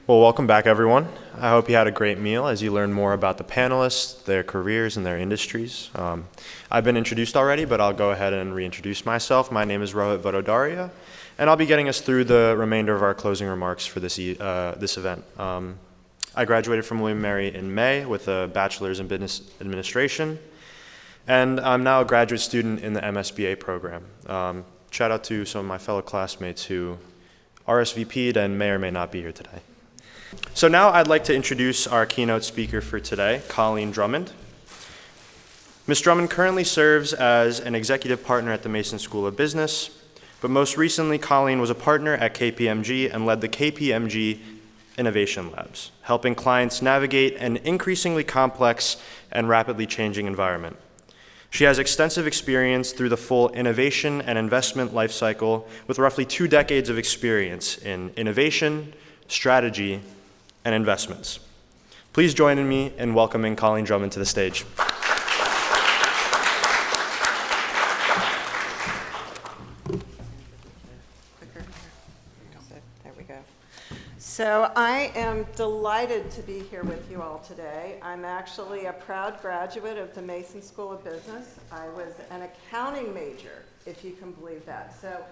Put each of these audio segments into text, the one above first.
Well, welcome back, everyone. I hope you had a great meal as you learned more about the panelists, their careers, and their industries. I've been introduced already, but I'll go ahead and reintroduce myself. My name is Rohit Vadodaria, and I'll be getting us through the remainder of our closing remarks for this event. I graduated from William & Mary in May with a bachelor's in business administration, and I'm now a graduate student in the MSBA program. Shout out to some of my fellow classmates who RSVP'd and may or may not be here today. So now I'd like to introduce our keynote speaker for today, Colleen Drummond. Ms. Drummond currently serves as an executive partner at the Mason School of Business, but most recently Colleen was a partner at KPMG and led the KPMG Innovation Labs, helping clients navigate an increasingly complex and rapidly changing environment. She has extensive experience through the full innovation and investment lifecycle with roughly 2 decades of experience in innovation, strategy, and investments. Please join me in welcoming Colleen Drummond to the stage. There we go. So I am delighted to be here with you all today. I'm actually a proud graduate of the Mason School of Business. I was an accounting major, if you can believe that. So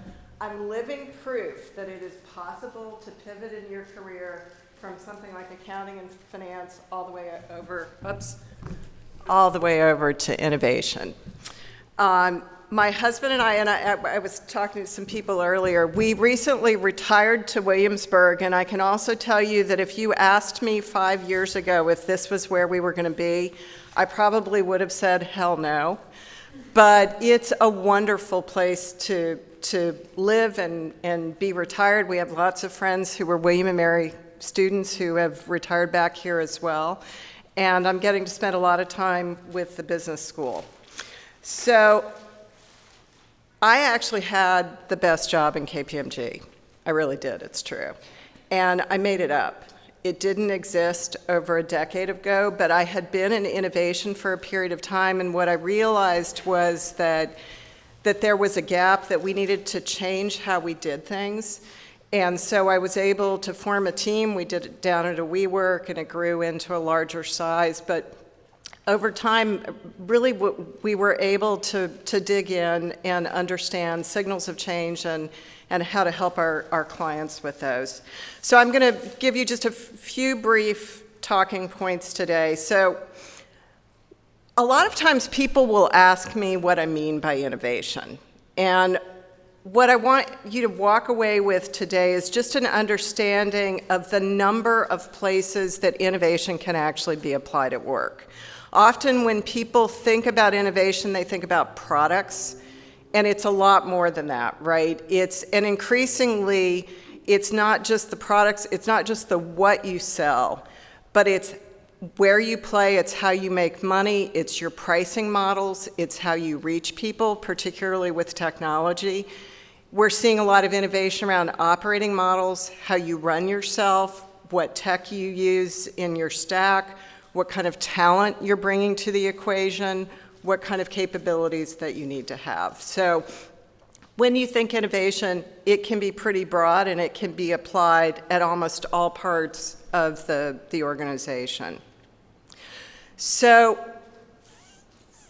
I'm living proof that it is possible to pivot in your career from something like accounting and finance all the way over to innovation. My husband and I was talking to some people earlier, we recently retired to Williamsburg, and I can also tell you that if you asked me 5 years ago if this was where we were going to be, I probably would have said hell no. But it's a wonderful place to live and be retired. We have lots of friends who were William & Mary students who have retired back here as well. And I'm getting to spend a lot of time with the business school. So I actually had the best job in KPMG. I really did, it's true. And I made it up. It didn't exist over a decade ago, but I had been in innovation for a period of time, and what I realized was that there was a gap, that we needed to change how we did things. And so I was able to form a team. We did it down at a WeWork, and it grew into a larger size. But over time, really we were able to dig in and understand signals of change and how to help our clients with those. So I'm going to give you just a few brief talking points today. So a lot of times people will ask me what I mean by innovation. And what I want you to walk away with today is just an understanding of the number of places that innovation can actually be applied at work. Often when people think about innovation, they think about products, and it's a lot more than that, right? And increasingly, it's not just the products, it's not just the what you sell, but it's where you play, it's how you make money, it's your pricing models, it's how you reach people, particularly with technology. We're seeing a lot of innovation around operating models, how you run yourself, what tech you use in your stack, what kind of talent you're bringing to the equation, what kind of capabilities that you need to have. So when you think innovation, it can be pretty broad and it can be applied at almost all parts of the organization. So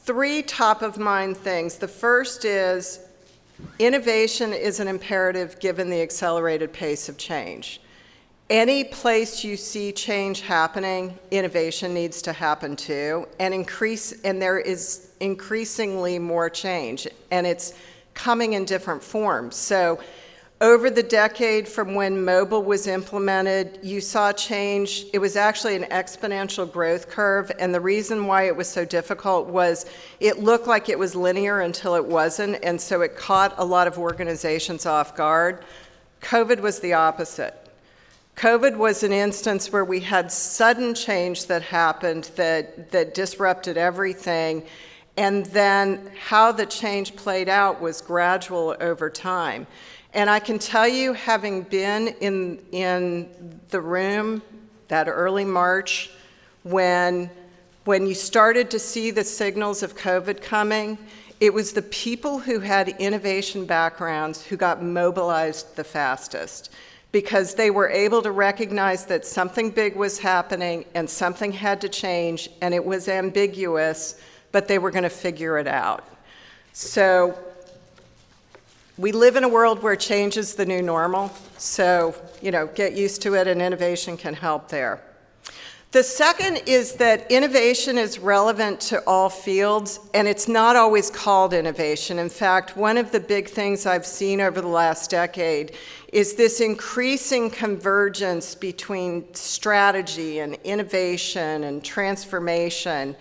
3 top of mind things. The first is innovation is an imperative given the accelerated pace of change. Any place you see change happening, innovation needs to happen too, and there is increasingly more change, and it's coming in different forms. So over the decade from when mobile was implemented, you saw change. It was actually an exponential growth curve, and the reason why it was so difficult was it looked like it was linear until it wasn't, and so it caught a lot of organizations off guard. COVID was the opposite. COVID was an instance where we had sudden change that happened that disrupted everything, and then how the change played out was gradual over time. And I can tell you, having been in the room that early March when you started to see the signals of COVID coming, it was the people who had innovation backgrounds who got mobilized the fastest. because they were able to recognize that something big was happening and something had to change, and it was ambiguous, but they were going to figure it out. So we live in a world where change is the new normal, so get used to it, and innovation can help there. The second is that innovation is relevant to all fields, and it's not always called innovation. In fact, one of the big things I've seen over the last decade is this increasing convergence between strategy and innovation and transformation,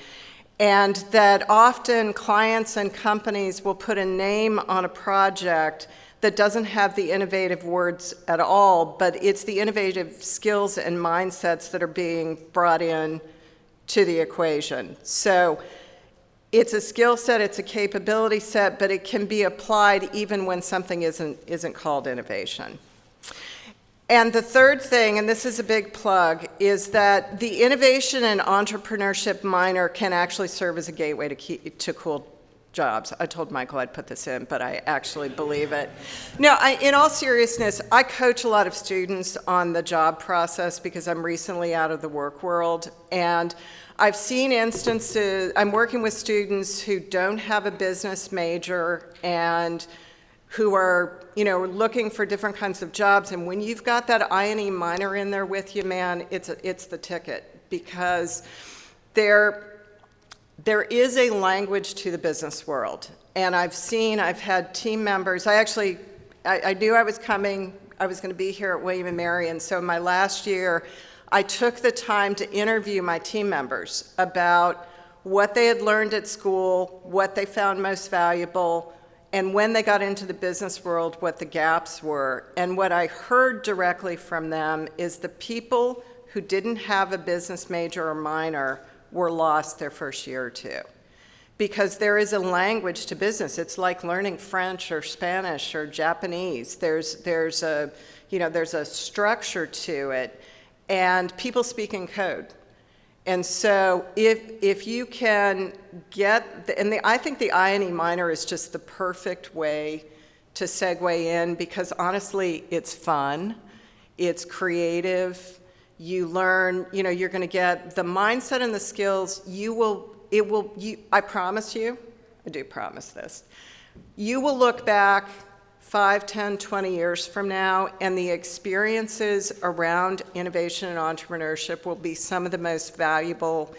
and that often clients and companies will put a name on a project that doesn't have the innovative words at all, but it's the innovative skills and mindsets that are being brought in to the equation. So it's a skill set, it's a capability set, but it can be applied even when something isn't called innovation. And the third thing, and this is a big plug, is that the innovation and entrepreneurship minor can actually serve as a gateway to cool jobs. I told Michael I'd put this in, but I actually believe it. No, in all seriousness, I coach a lot of students on the job process because I'm recently out of the work world, and I've seen instances, I'm working with students who don't have a business major and who are, looking for different kinds of jobs, and when you've got that I&E minor in there with you, man, it's the ticket, because there is a language to the business world, and I've had team members, I knew I was going to be here at William & Mary, and so my last year, I took the time to interview my team members about what they had learned at school, what they found most valuable, and when they got into the business world, what the gaps were. And what I heard directly from them is the people who didn't have a business major or minor were lost their first year or two. Because there is a language to business. It's like learning French or Spanish or Japanese. There's a structure to it, and people speak in code. And so if you can get, I think the I&E minor is just the perfect way to segue in, because honestly, it's fun, it's creative, you learn, you're going to get the mindset and the skills, I promise you, I do promise this, you will look back 5, 10, 20 years from now, and the experiences around innovation and entrepreneurship will be some of the most valuable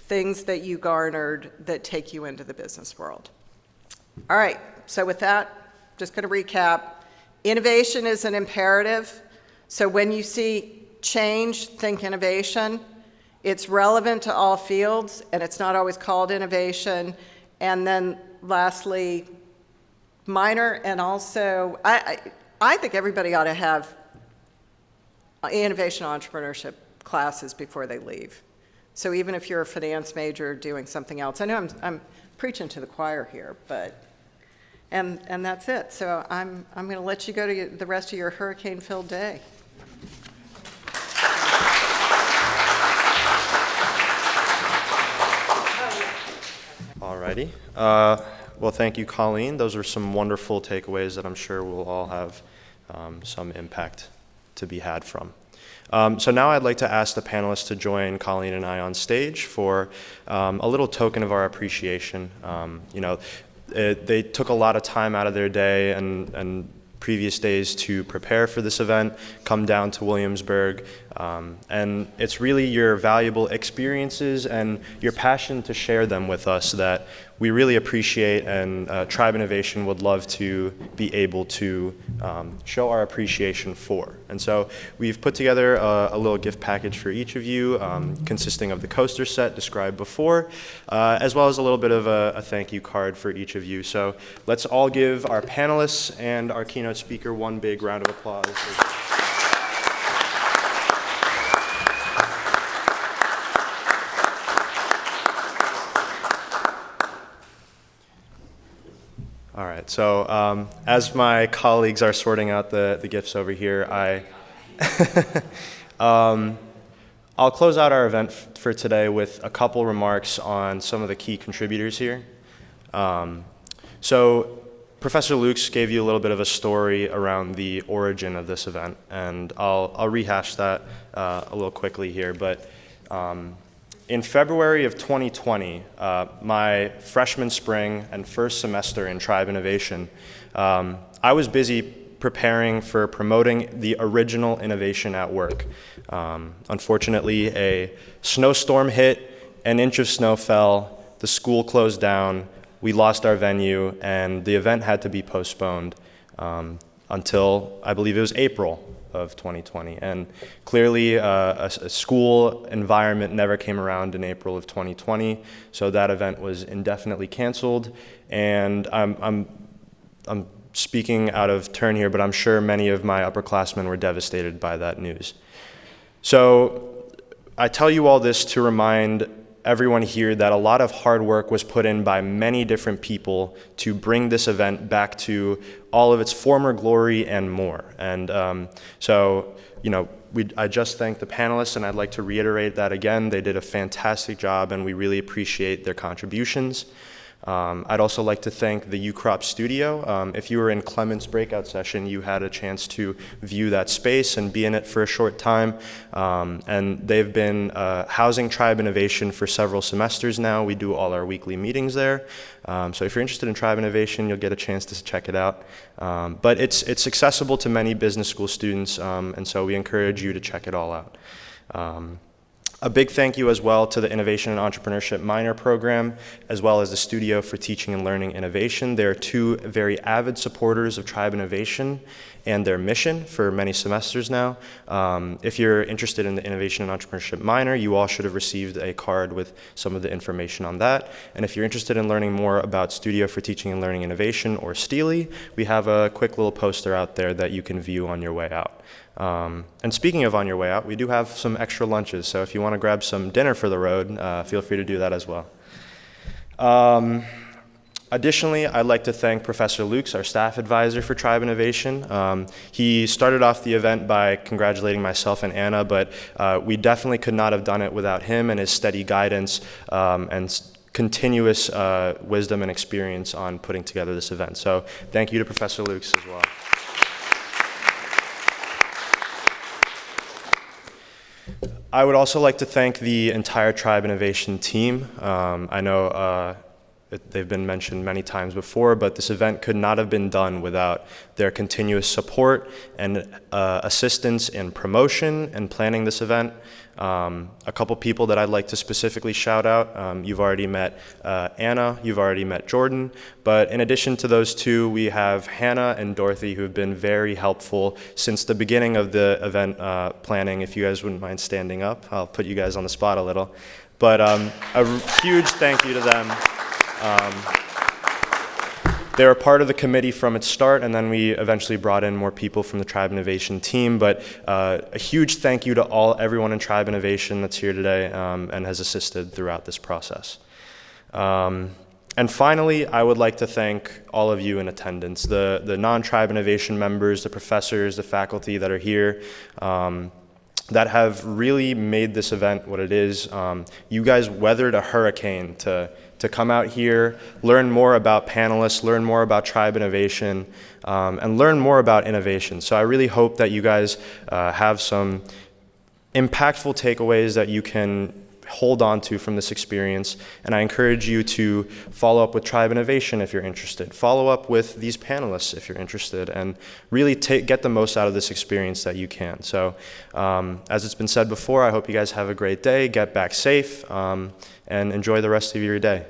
things that you garnered that take you into the business world. All right, so with that, just going to recap. Innovation is an imperative. So when you see change, think innovation. It's relevant to all fields, and it's not always called innovation. And then lastly, minor, and also, I think everybody ought to have innovation entrepreneurship classes before they leave. So even if you're a finance major doing something else, I know I'm preaching to the choir here, but, and that's it. So I'm going to let you go to the rest of your hurricane-filled day. Alrighty. Well, thank you, Colleen. Those are some wonderful takeaways that I'm sure we'll all have some impact to be had from. So now I'd like to ask the panelists to join Colleen and I on stage for a little token of our appreciation. They took a lot of time out of their day and previous days to prepare for this event, come down to Williamsburg, and it's really your valuable experiences and your passion to share them with us that we really appreciate, and Tribe Innovation would love to be able to show our appreciation for. And so we've put together a little gift package for each of you, consisting of the coaster set described before, as well as a little bit of a thank you card for each of you. So let's all give our panelists and our keynote speaker one big round of applause. All right, so as my colleagues are sorting out the gifts over here, I'll close out our event for today with a couple remarks on some of the key contributors here. So Professor Luchs gave you a little bit of a story around the origin of this event, and I'll rehash that a little quickly here. But in February of 2020, my freshman spring and first semester in Tribe Innovation, I was busy preparing for promoting the original innovation at work. Unfortunately, a snowstorm hit, an inch of snow fell, the school closed down, we lost our venue, and the event had to be postponed until, I believe it was April of 2020. And clearly, a school environment never came around in April of 2020, so that event was indefinitely canceled. And I'm speaking out of turn here, but I'm sure many of my upperclassmen were devastated by that news. So I tell you all this to remind everyone here that a lot of hard work was put in by many different people to bring this event back to all of its former glory and more. And so, you know, I just thanked the panelists, and I'd like to reiterate that again. They did a fantastic job, and we really appreciate their contributions. I'd also like to thank the UCrop studio. If you were in Clement's breakout session, you had a chance to view that space and be in it for a short time. And they've been housing Tribe Innovation for several semesters now. We do all our weekly meetings there. So if you're interested in Tribe Innovation, you'll get a chance to check it out. But it's accessible to many business school students, and so we encourage you to check it all out. A big thank you as well to the Innovation and Entrepreneurship minor program, as well as the Studio for Teaching and Learning Innovation. They are two very avid supporters of Tribe Innovation and their mission for many semesters now. If you're interested in the Innovation and Entrepreneurship minor, you all should have received a card with some of the information on that. And if you're interested in learning more about Studio for Teaching and Learning Innovation, or STELI, we have a quick little poster out there that you can view on your way out. And speaking of on your way out, we do have some extra lunches, so if you want to grab some dinner for the road, feel free to do that as well. Additionally, I'd like to thank Professor Luchs, our staff advisor for Tribe Innovation. He started off the event by congratulating myself and Anna, but we definitely could not have done it without him and his steady guidance and continuous wisdom and experience on putting together this event. So thank you to Professor Luchs as well. I would also like to thank the entire Tribe Innovation team. I know they've been mentioned many times before, but this event could not have been done without their continuous support and assistance in promotion and planning this event. A couple people that I'd like to specifically shout out. You've already met Anna, you've already met Jordan, but in addition to those two, we have Hannah and Dorothy, who've been very helpful since the beginning of the event planning. If you guys wouldn't mind standing up, I'll put you guys on the spot a little. But a huge thank you to them. They were part of the committee from its start, and then we eventually brought in more people from the Tribe Innovation team. But a huge thank you to everyone in Tribe Innovation that's here today and has assisted throughout this process. And finally, I would like to thank all of you in attendance, the non-Tribe Innovation members, the professors, the faculty that are here, that have really made this event what it is. You guys weathered a hurricane to come out here, learn more about panelists, learn more about Tribe Innovation, and learn more about innovation. So I really hope that you guys have some impactful takeaways that you can hold on to from this experience. And I encourage you to follow up with Tribe Innovation if you're interested. Follow up with these panelists if you're interested, and really get the most out of this experience that you can. So as it's been said before, I hope you guys have a great day, get back safe, and enjoy the rest of your day.